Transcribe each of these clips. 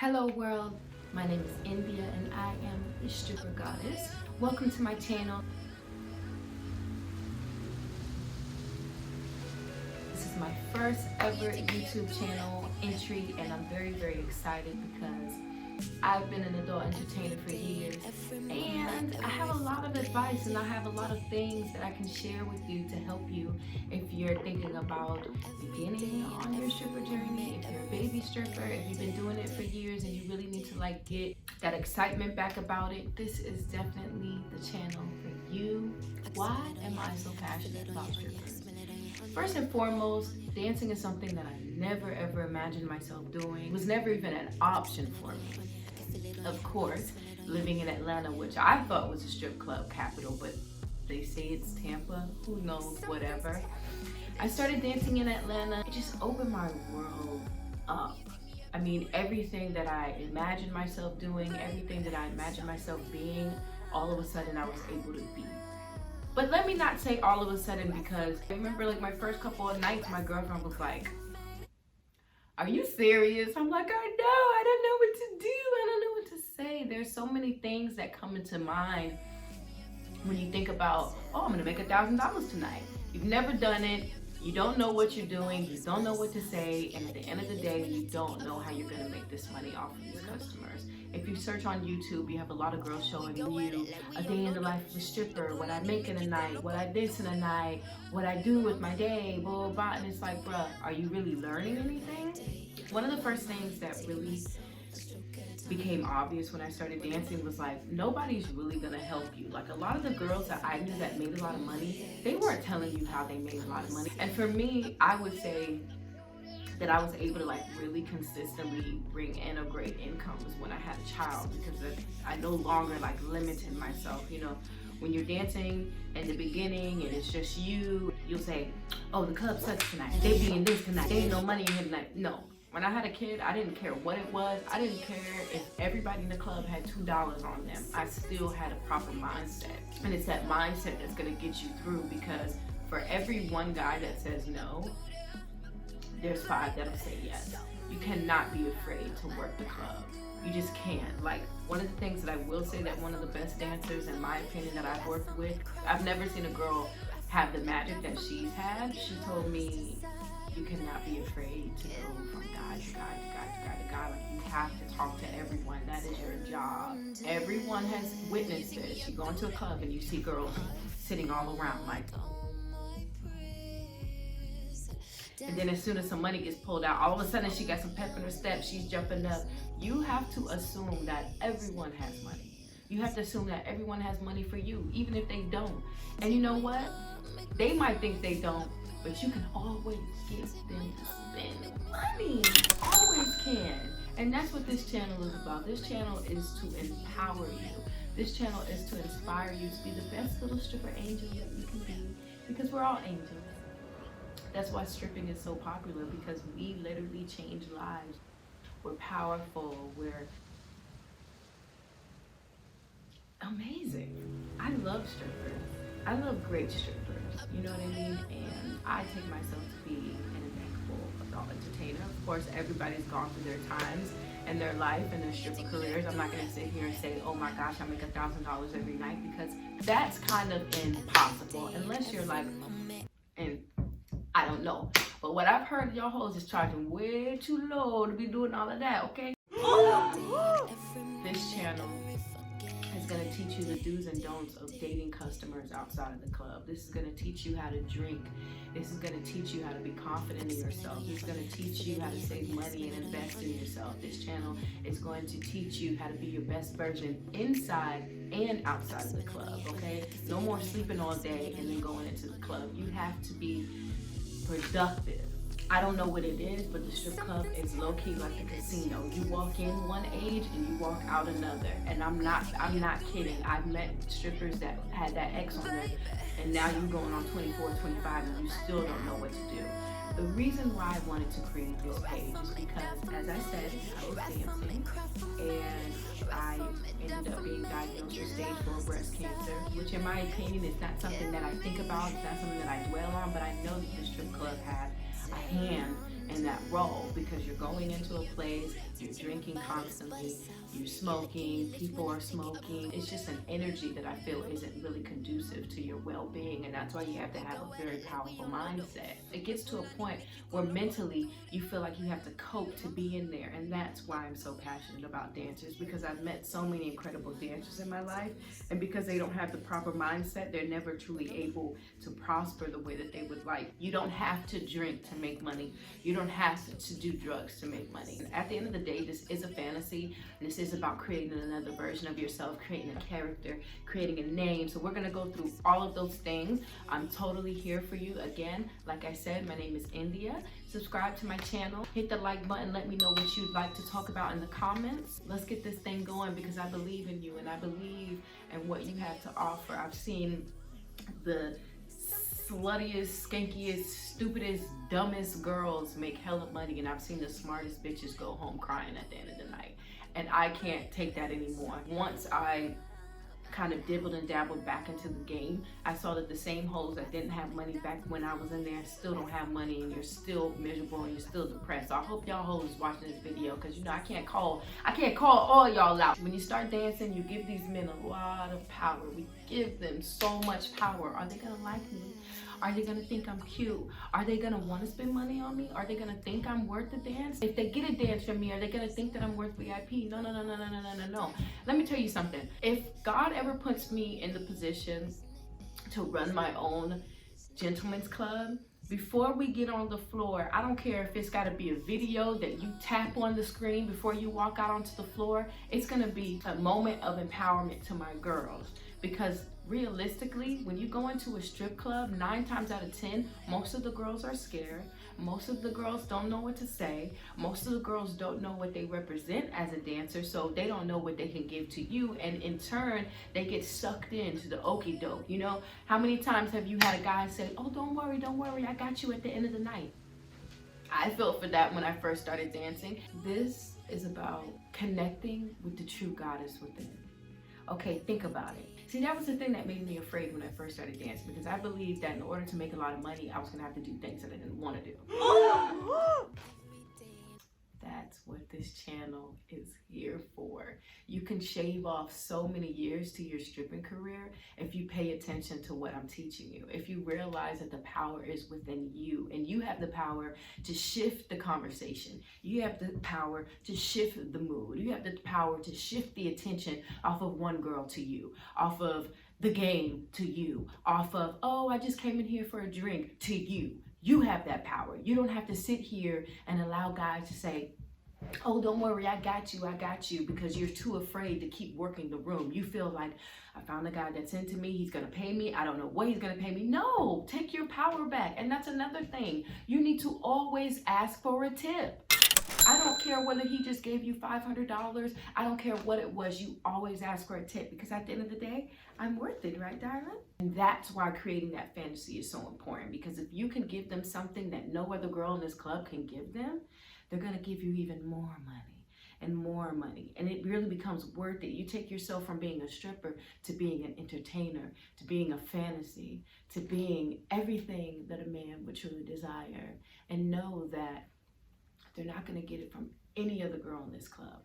Hello world, my name is India and I am the stripper goddess. Welcome to my channel. This is my first ever YouTube channel entry and I'm very excited because I've been an adult entertainer for years and I have a lot of advice and I have a lot of things that I can share with you to help you if you're thinking about beginning on your stripper journey, if you're a baby stripper, if you've been doing it for years and you really need to get that excitement back about it. This is definitely the channel for you. Why am I so passionate about strippers? First and foremost, dancing is something that I never ever imagined myself doing. It was never even an option for me. Of course, living in Atlanta, which I thought was a strip club capital, but they say it's Tampa, who knows, whatever. I started dancing in Atlanta. It just opened my world up. I mean, everything that I imagined myself doing, everything that I imagined myself being, all of a sudden I was able to be. But let me not say all of a sudden, because I remember my first couple of nights, my girlfriend was like, "Are you serious?" I'm like, "I know, I don't know what to do. I don't know what to say." There's so many things that come into mind when you think about, oh, I'm gonna make $1,000 tonight. You've never done it. You don't know what you're doing. You don't know what to say. And at the end of the day, you don't know how you're gonna make this money off of these customers. If you search on YouTube, you have a lot of girls showing you a day in the life of a stripper, what I make in a night, what I dance in a night, what I do with my day, blah, blah, blah. And it's like, bruh, are you really learning anything? One of the first things that really became obvious when I started dancing was nobody's really gonna help you. A lot of the girls that I knew that made a lot of money, they weren't telling you how they made a lot of money. And for me, I would say that I was able to really consistently bring in a great income was when I had a child, because I no longer limited myself. You know, when you're dancing in the beginning and it's just you'll say, "Oh, the club sucks tonight. They be in this tonight. There ain't no money in here tonight." No. When I had a kid, I didn't care what it was. I didn't care if everybody in the club had $2 on them. I still had a proper mindset. And it's that mindset that's gonna get you through, because for every one guy that says no, there's 5 that'll say yes. You cannot be afraid to work the club. You just can't. One of the things that I will say, that one of the best dancers, in my opinion, that I've worked with, I've never seen a girl have the magic that she's had. She told me, you cannot be afraid to go from guy to guy to guy to guy to guy. You have to talk to everyone. That is your job. Everyone has witnessed this. You go into a club and you see girls sitting all around and then as soon as some money gets pulled out, all of a sudden she got some pep in her step, she's jumping up. You have to assume that everyone has money. You have to assume that everyone has money for you, even if they don't. And you know what? They might think they don't, but you can always get them to spend money. Always can. And that's what this channel is about. This channel is to empower you. This channel is to inspire you to be the best little stripper angel that you can be, because we're all angels. That's why stripping is so popular, because we literally change lives. We're powerful. We're amazing. I love strippers. I love great strippers. You know what I mean? And I take myself to be an impeccable adult entertainer. Of course, everybody's gone through their times in their life and their stripper careers. I'm not going to sit here and say, oh my gosh, I make $1,000 every night, because that's kind of impossible, unless you're and I don't know. But what I've heard, y'all hoes is charging way too low to be doing all of that, okay? This channel is going to teach you the do's and don'ts of dating customers outside of the club. This is going to teach you how to drink. This is going to teach you how to be confident in yourself. This is going to teach you how to save money and invest in yourself. This channel is going to teach you how to be your best version inside and outside of the club, okay? No more sleeping all day and then going into the club. You have to be productive. I don't know what it is, but the strip club is low-key like the casino. You walk in one age and you walk out another. And I'm not kidding. I've met strippers that had that X on them, and now you're going on 24, 25, and you still don't know what to do. The reason why I wanted to create this page is because, as I said, I was dancing and I ended up being diagnosed with stage 4 breast cancer, which in my opinion is not something that I think about, it's not something that I dwell on, but I know that the strip club had a hand in that role, because you're going into a place You're drinking constantly, you're smoking, people are smoking. It's just an energy that I feel isn't really conducive to your well-being, and that's why you have to have a very powerful mindset. It gets to a point where mentally you feel like you have to cope to be in there, and that's why I'm so passionate about dancers, because I've met so many incredible dancers in my life, and because they don't have the proper mindset, they're never truly able to prosper the way that they would like. You don't have to drink to make money. You don't have to do drugs to make money. And at the end of the day, this is a fantasy. This is about creating another version of yourself, creating a character, creating a name. So we're gonna go through all of those things. I'm totally here for you. Again, like I said, my name is India. Subscribe to my channel, hit the like button, let me know what you'd like to talk about in the comments. Let's get this thing going, because I believe in you and I believe in what you have to offer. I've seen the sluttiest, skankiest, stupidest, dumbest girls make hella money, and I've seen the smartest bitches go home crying at the end of the night. And I can't take that anymore. Once I kind of dibbled and dabbled back into the game, I saw that the same hoes that didn't have money back when I was in there still don't have money, and you're still miserable and you're still depressed. So I hope y'all hoes watching this video, because you know I can't call all y'all out. When you start dancing, you give these men a lot of power. We give them so much power. Are they gonna like me? Are they gonna think I'm cute? Are they gonna want to spend money on me? Are they gonna think I'm worth the dance? If they get a dance from me, are they gonna think that I'm worth VIP? No. Let me tell you something. If God ever puts me in the position to run my own gentleman's club, before we get on the floor, I don't care if it's got to be a video that you tap on the screen before you walk out onto the floor. It's going to be a moment of empowerment to my girls, because realistically, when you go into a strip club, 9 times out of 10, most of the girls are scared. Most of the girls don't know what to say. Most of the girls don't know what they represent as a dancer, so they don't know what they can give to you, and in turn, they get sucked into the okie doke. You know, how many times have you had a guy say, oh, don't worry, I got you at the end of the night? I felt for that when I first started dancing. This is about connecting with the true goddess within. Okay, think about it. See, that was the thing that made me afraid when I first started dancing, because I believed that in order to make a lot of money, I was gonna have to do things that I didn't want to do. That's what this channel is here for. You can shave off so many years to your stripping career if you pay attention to what I'm teaching you. If you realize that the power is within you, and you have the power to shift the conversation. You have the power to shift the mood. You have the power to shift the attention off of one girl to you, off of the game to you, off of, oh, I just came in here for a drink to you. You have that power. You don't have to sit here and allow guys to say, oh, don't worry, I got you, because you're too afraid to keep working the room. You feel like, I found a guy that's into me, he's gonna pay me, I don't know what he's gonna pay me. No, take your power back. And that's another thing. You need to always ask for a tip. I don't care whether he just gave you $500. I don't care what it was. You always ask for a tip, because at the end of the day, I'm worth it, right, darling? And that's why creating that fantasy is so important, because if you can give them something that no other girl in this club can give them, they're gonna give you even more money and more money. And it really becomes worth it. You take yourself from being a stripper to being an entertainer, to being a fantasy, to being everything that a man would truly desire. And know that they're not gonna get it from any other girl in this club.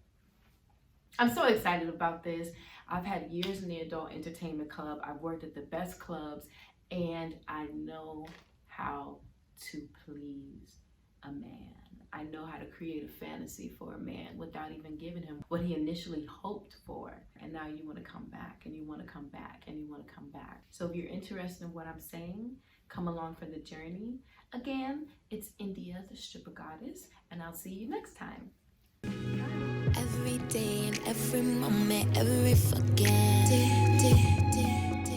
I'm so excited about this. I've had years in the adult entertainment club. I've worked at the best clubs, and I know how to please a man. I know how to create a fantasy for a man without even giving him what he initially hoped for. And now you want to come back, and you want to come back, and you want to come back. So if you're interested in what I'm saying, come along for the journey. Again, it's India, the stripper goddess, and I'll see you next time. Bye. Every day and every moment, every fucking day.